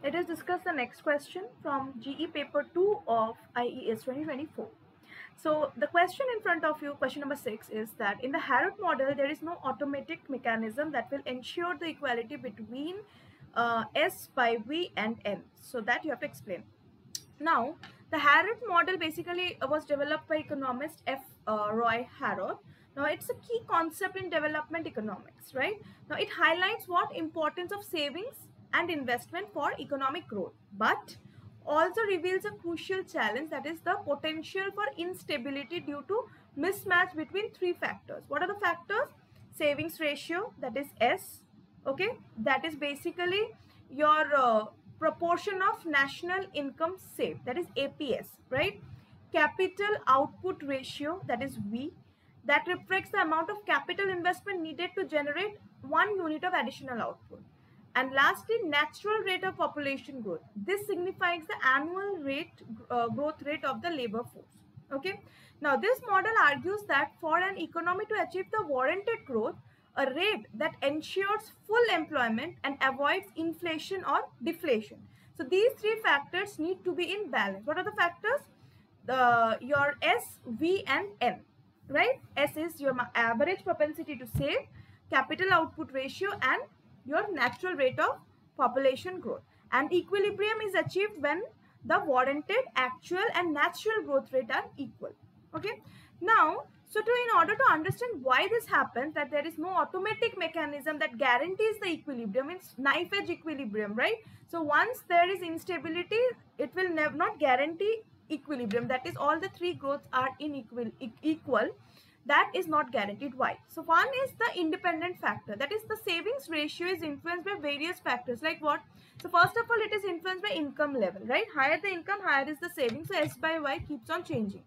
Let us discuss the next question from GE paper 2 of IES 2024. So the question in front of you, question number 6, is that in the Harrod model, there is no automatic mechanism that will ensure the equality between S by V and N. So that you have to explain. Now, the Harrod model basically was developed by economist F. Roy Harrod. Now, it's a key concept in development economics, right? Now, it highlights what importance of savings and investment for economic growth, but also reveals a crucial challenge, that is the potential for instability due to mismatch between three factors. What are the factors? Savings ratio, that is S, okay, that is basically your proportion of national income saved, that is APS, right? Capital output ratio, that is V, that reflects the amount of capital investment needed to generate 1 unit of additional output. And lastly, natural rate of population growth. This signifies the annual growth rate of the labor force. Okay. Now, this model argues that for an economy to achieve the warranted growth, a rate that ensures full employment and avoids inflation or deflation. So these three factors need to be in balance. What are the factors? Your S, V, and N. Right? S is your average propensity to save, capital output ratio, and your natural rate of population growth. And equilibrium is achieved when the warranted actual and natural growth rate are equal. Okay. Now, in order to understand why this happens, that there is no automatic mechanism that guarantees the equilibrium, it's knife edge equilibrium, right? So once there is instability, it will not guarantee equilibrium. That is, all the three growths are equal. That is not guaranteed. Why? So one is the independent factor, that is the savings ratio is influenced by various factors, like what? So first of all, it is influenced by income level, right? Higher the income, higher is the savings. So S by Y keeps on changing.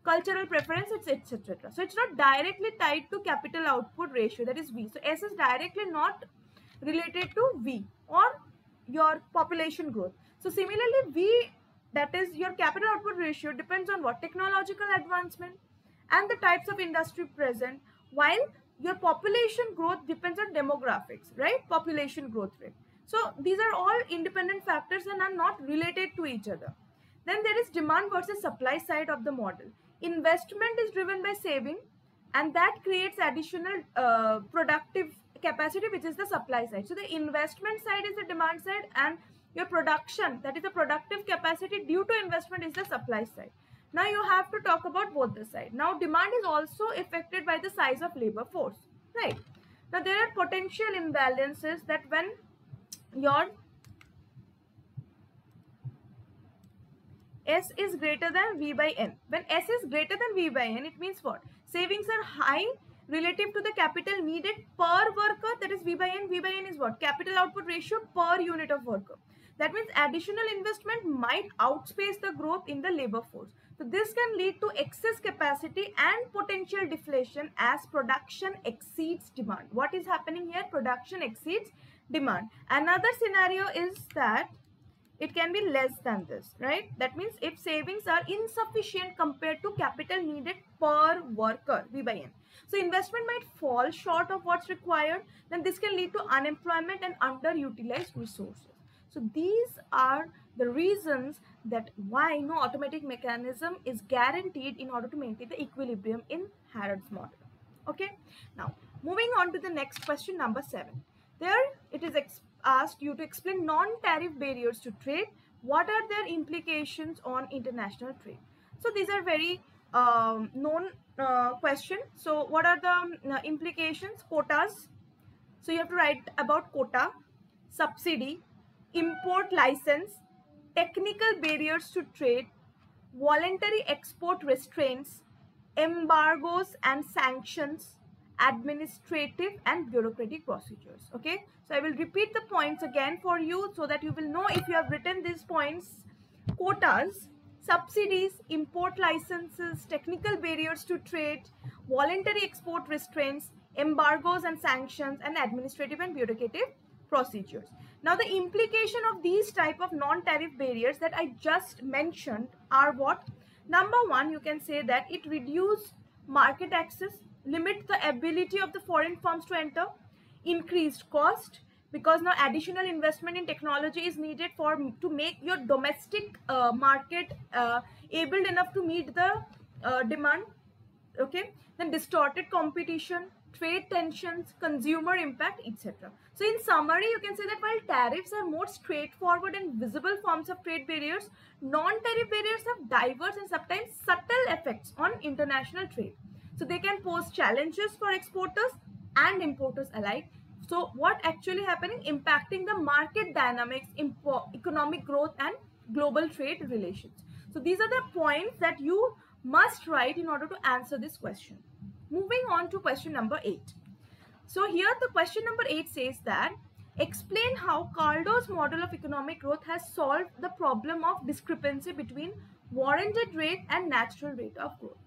Cultural preference, etc. So it's not directly tied to capital output ratio, that is V. So S is directly not related to V or your population growth. So similarly, V, that is your capital output ratio, depends on what? Technological advancement and the types of industry present, while your population growth depends on demographics, right? Population growth rate. So these are all independent factors and are not related to each other. Then there is demand versus supply side of the model. Investment is driven by saving, and that creates additional productive capacity, which is the supply side. So the investment side is the demand side, and your production, that is the productive capacity due to investment, is the supply side. Now you have to talk about both the sides. Now demand is also affected by the size of labor force, right? Now there are potential imbalances, that when your S is greater than V by N. When S is greater than V by N, it means what? Savings are high relative to the capital needed per worker, that is V by N. V by N is what? Capital output ratio per unit of worker. That means additional investment might outpace the growth in the labor force. So this can lead to excess capacity and potential deflation as production exceeds demand. What is happening here? Production exceeds demand. Another scenario is that it can be less than this, right? That means if savings are insufficient compared to capital needed per worker, V by N. So investment might fall short of what's required. Then this can lead to unemployment and underutilized resources. So these are the reasons that why no automatic mechanism is guaranteed in order to maintain the equilibrium in Harrod's model. Okay. Now, moving on to the next question, number 7. There it is asked you to explain non-tariff barriers to trade. What are their implications on international trade? So these are very known question. So what are the implications? Quotas. So you have to write about quota, subsidy, import license, technical barriers to trade, voluntary export restraints, embargoes and sanctions, administrative and bureaucratic procedures. Okay, so I will repeat the points again for you so that you will know if you have written these points. Quotas, subsidies, import licenses, technical barriers to trade, voluntary export restraints, embargoes and sanctions, and administrative and bureaucratic procedures. Now the implication of these type of non-tariff barriers that I just mentioned are what? Number one, you can say that it reduces market access, limit the ability of the foreign firms to enter, increased cost, because now additional investment in technology is needed for to make your domestic market able enough to meet the demand. Okay, then distorted competition, trade tensions, consumer impact, etc. So in summary, you can say that while tariffs are more straightforward and visible forms of trade barriers, non-tariff barriers have diverse and sometimes subtle effects on international trade. So they can pose challenges for exporters and importers alike. So what actually happening, impacting the market dynamics, economic growth and global trade relations. So these are the points that you must write in order to answer this question. Moving on to question number 8. So here the question number 8 says that explain how Kaldor's model of economic growth has solved the problem of discrepancy between warranted rate and natural rate of growth.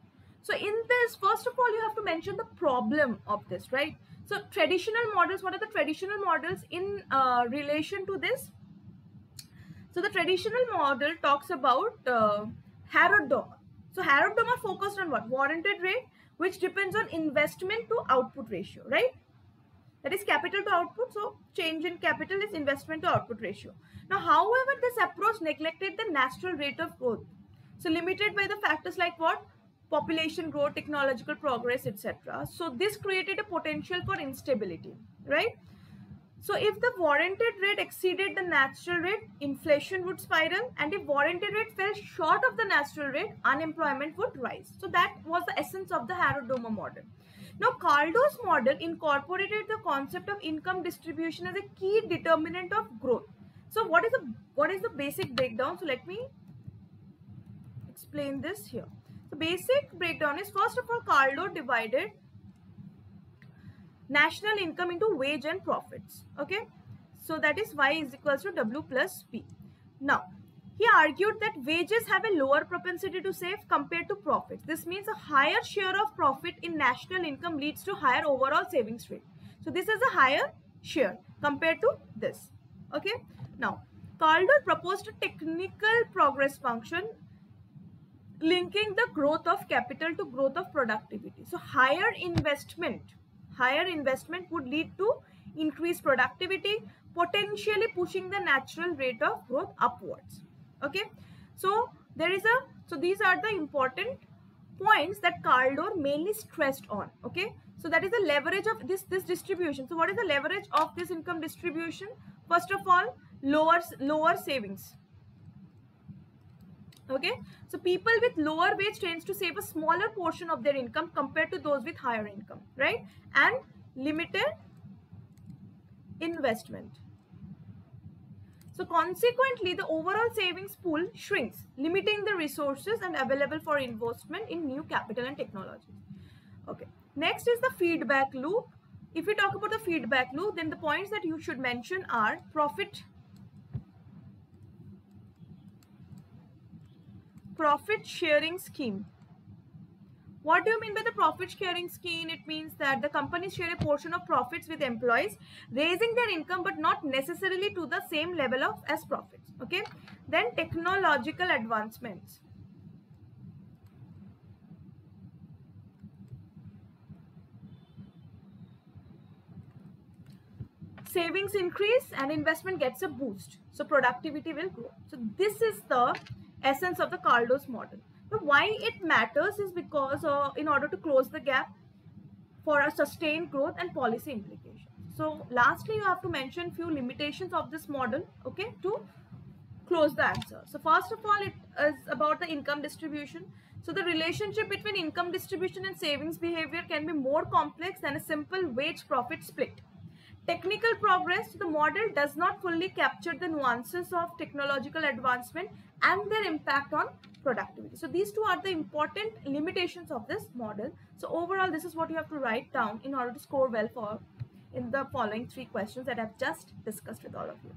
So in this, first of all, you have to mention the problem of this, right? So traditional models, what are the traditional models in relation to this? So the traditional model talks about Harrod-Domar. So Harrod-Domar focused on what? Warranted rate, which depends on investment to output ratio, right? That is capital to output. So change in capital is investment to output ratio. Now, however, this approach neglected the natural rate of growth. So limited by the factors like what? Population growth, technological progress, etc. So this created a potential for instability, right? So if the warranted rate exceeded the natural rate, inflation would spiral, and if warranted rate fell short of the natural rate, unemployment would rise. So that was the essence of the Harrod-Domar model. Now, Kaldor's model incorporated the concept of income distribution as a key determinant of growth. So what is the basic breakdown? So let me explain this here. The basic breakdown is, first of all, Kaldor divided national income into wage and profits. Okay, so that is Y is equals to W plus P. Now, he argued that wages have a lower propensity to save compared to profits. This means a higher share of profit in national income leads to higher overall savings rate. So this is a higher share compared to this. Okay, now Kaldor proposed a technical progress function linking the growth of capital to growth of productivity. So higher investment would lead to increased productivity, potentially pushing the natural rate of growth upwards. Okay, so these are the important points that Kaldor mainly stressed on. Okay, so that is the leverage of this distribution. So what is the leverage of this income distribution? First of all, lower savings. Okay, so people with lower wage tends to save a smaller portion of their income compared to those with higher income, right? And limited investment. So consequently, the overall savings pool shrinks, limiting the resources and available for investment in new capital and technology. Okay, next is the feedback loop. If we talk about the feedback loop, then the points that you should mention are profit sharing scheme. What do you mean by the profit sharing scheme? It means that the companies share a portion of profits with employees, raising their income but not necessarily to the same level as profits. Okay, then technological advancements. Savings increase and investment gets a boost, so productivity will grow. So this is the essence of the Kaldor's model. But why it matters is because in order to close the gap for a sustained growth and policy implications. So lastly, you have to mention few limitations of this model, okay, to close the answer. So first of all, it is about the income distribution. So the relationship between income distribution and savings behavior can be more complex than a simple wage profit split. Technical progress, the model does not fully capture the nuances of technological advancement and their impact on productivity. So these two are the important limitations of this model. So overall, this is what you have to write down in order to score well in the following 3 questions that I've just discussed with all of you.